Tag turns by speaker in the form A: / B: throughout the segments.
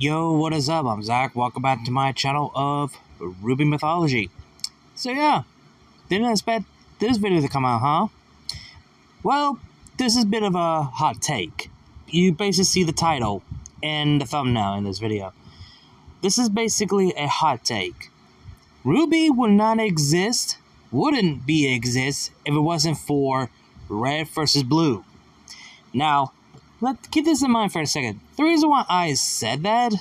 A: Yo, what is up? I'm Zach. Welcome back to my channel of RWBY Mythology. So yeah, didn't expect this video to come out, huh? Well, this is a bit of a hot take. You basically see the title and the thumbnail in this video. This is basically a hot take. RWBY would not exist, wouldn't exist if it wasn't for Red versus Blue. Now, let's keep this in mind for a second. The reason why I said that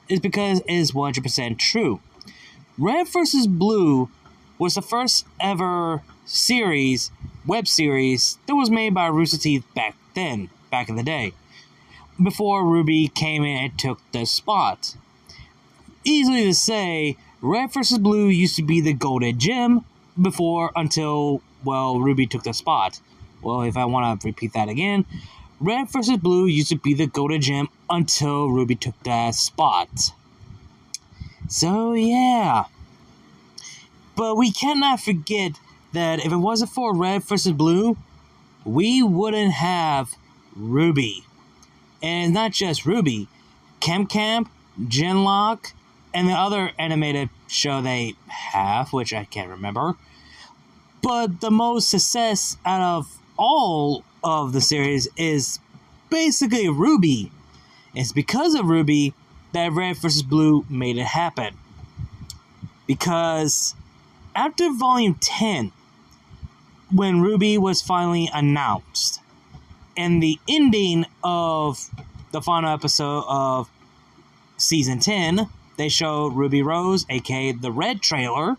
A: is because it is 100% true. Red vs. Blue was the first ever series, web series, that was made by Rooster Teeth back in the day, before RWBY came in and took the spot. Easily to say, Red vs. Blue used to be the golden gem until RWBY took the spot. Well, if I want to repeat that again, Red vs. Blue used to be the golden gem until RWBY took that spot. So yeah. But we cannot forget that if it wasn't for Red vs. Blue, we wouldn't have RWBY. And not just RWBY. Camp, Genlock, and the other animated show they have, which I can't remember. But the most success out of all of the series is basically RWBY. It's because of RWBY that Red vs. Blue made it happen. Because after Volume 10, when RWBY was finally announced, and the ending of the final episode of Season 10, they showed Ruby Rose, aka the Red trailer,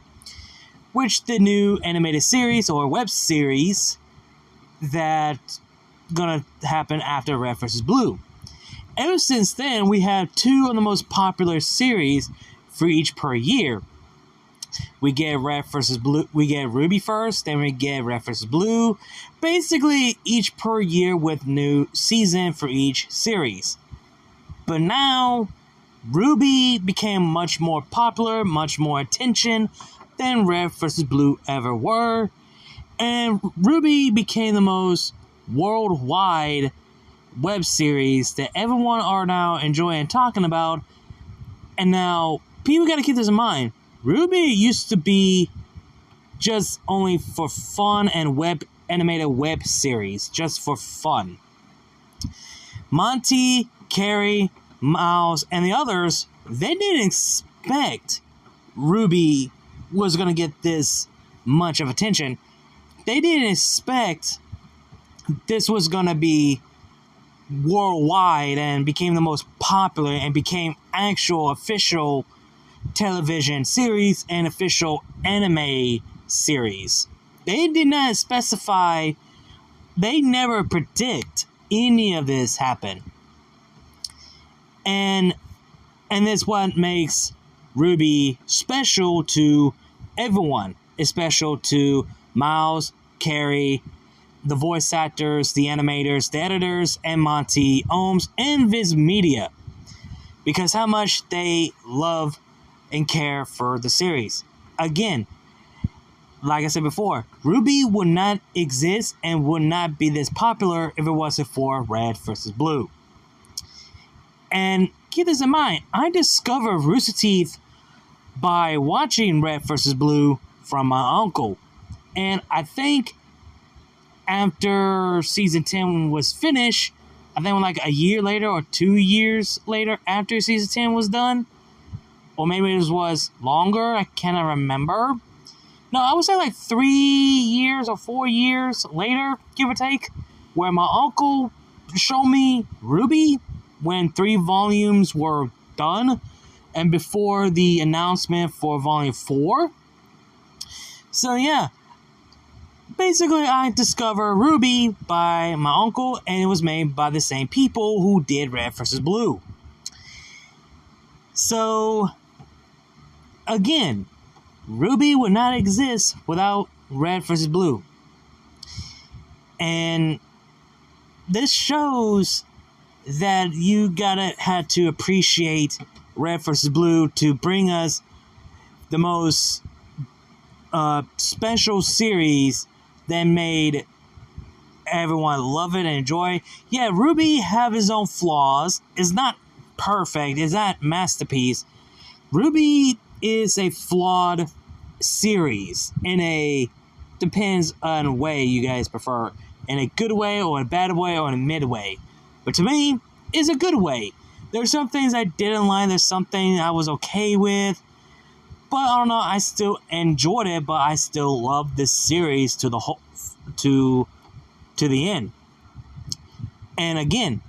A: which the new animated series or web series that's gonna happen after Red vs. Blue. Ever since then, we have two of the most popular series for each per year. We get Red vs. Blue, we get RWBY first, then we get Red vs. Blue. Basically, each per year with new season for each series. But now, RWBY became much more popular, much more attention than Red vs. Blue ever were. And RWBY became the most worldwide web series that everyone are now enjoying talking about. And now, people gotta keep this in mind. RWBY used to be just only for fun and animated web series, just for fun. Monty, Carrie, Miles, and the others, they didn't expect RWBY was gonna get this much of attention. They didn't expect this was going to be worldwide and became the most popular and became actual official television series and official anime series. They did not specify, they never predict any of this happen. And that's what makes RWBY special to everyone. It's special to Miles, Carrie, the voice actors, the animators, the editors, and Monty Ohms and Viz Media, because how much they love and care for the series. Again, like I said before, RWBY would not exist and would not be this popular if it wasn't for Red vs. Blue. And keep this in mind, I discovered Rooster Teeth by watching Red vs. Blue from my uncle. And I think after Season 10 was finished, I think like a year later or 2 years later after Season 10 was done, or maybe it was longer, I cannot remember. No, I would say like 3 years or 4 years later, give or take, where my uncle showed me RWBY when 3 volumes were done and before the announcement for Volume 4. So yeah. Basically, I discovered RWBY by my uncle, and it was made by the same people who did Red vs. Blue. So, again, RWBY would not exist without Red vs. Blue. And this shows that you had to appreciate Red vs. Blue to bring us the most special series that made everyone love it and enjoy. Yeah, RWBY have his own flaws. It's not perfect, it's not masterpiece. RWBY is a flawed series in a depends on way you guys prefer, in a good way or a bad way or in a mid way. But to me, it's a good way. There's some things I didn't like, there's something I was okay with, but I don't know, I still enjoyed it, but I still love this series to the whole to the end. And again,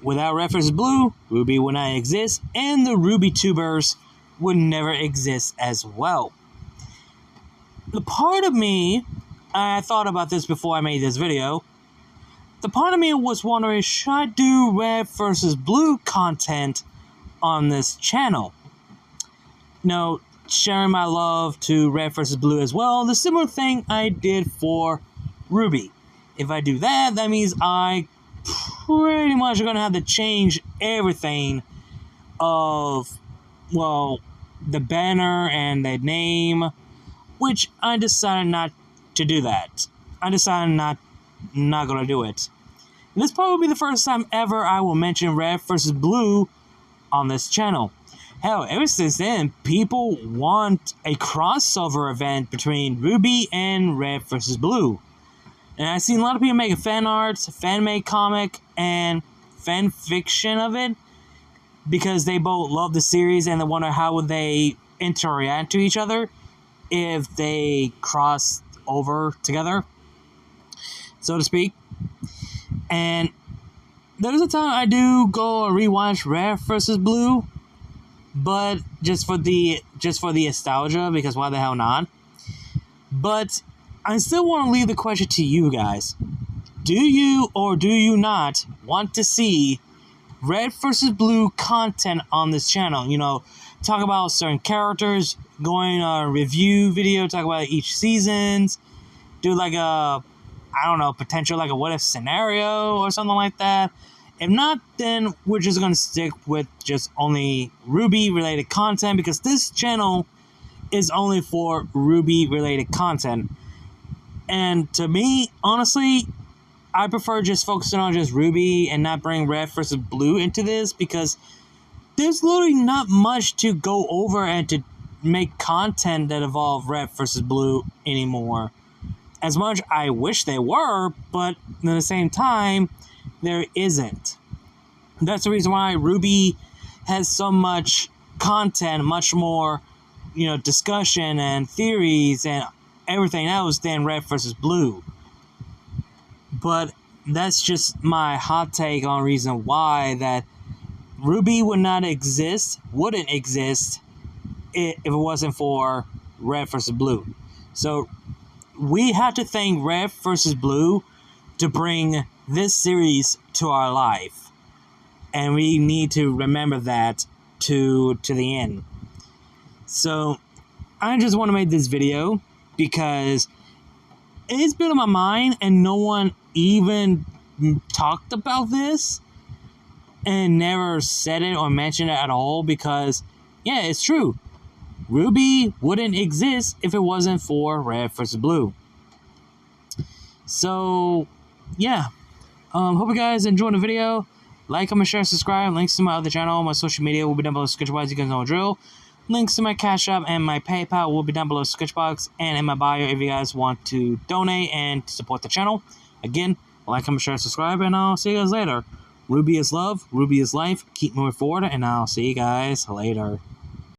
A: without Red vs. Blue, RWBY would not exist, and the RWBY tubers would never exist as well. The part of me, I thought about this before I made this video, the part of me was wondering, should I do Red vs. Blue content on this channel? No, sharing my love to Red vs. Blue as well, the similar thing I did for RWBY. If I do that, that means I pretty much are going to have to change everything of, well, the banner and the name, which I decided not to do that. I decided not going to do it. And this probably be the first time ever I will mention Red vs. Blue on this channel. Hell, ever since then, people want a crossover event between RWBY and Red vs. Blue. And I've seen a lot of people making fan arts, fan-made comic, and fan fiction of it, because they both love the series and they wonder how would they interact to each other if they cross over together, so to speak. And there's a time I do go and rewatch Red vs. Blue, but just for the nostalgia, because why the hell not? But I still want to leave the question to you guys. Do you or do you not want to see Red vs. Blue content on this channel? You know, talk about certain characters, going on a review video, talk about each seasons, do like a, I don't know, potential like a what if scenario or something like that. If not, then we're just going to stick with just only RWBY related content, because this channel is only for RWBY related content. And to me, honestly, I prefer just focusing on just RWBY and not bring Red vs. Blue into this, because there's literally not much to go over and to make content that involve Red vs. Blue anymore. As much I wish they were, but at the same time, there isn't. That's the reason why RWBY has so much content, much more, you know, discussion and theories and everything else than Red vs. Blue. But that's just my hot take on reason why that RWBY wouldn't exist if it wasn't for Red vs. Blue. So we have to thank Red vs. Blue to bring this series to our life. And we need to remember that to the end. So I just want to make this video because it's been on my mind and no one even talked about this and never said it or mentioned it at all, because yeah, it's true. RWBY wouldn't exist if it wasn't for Red vs. Blue. So yeah, hope you guys enjoyed the video. Like, comment, share, subscribe. Links to my other channel, my social media will be down below the description box. You guys know the drill. Links to my Cash App and my PayPal will be down below the description box and in my bio if you guys want to donate and support the channel. Again, like, comment, share, subscribe, and I'll see you guys later. RWBY is love, RWBY is life. Keep moving forward, and I'll see you guys later.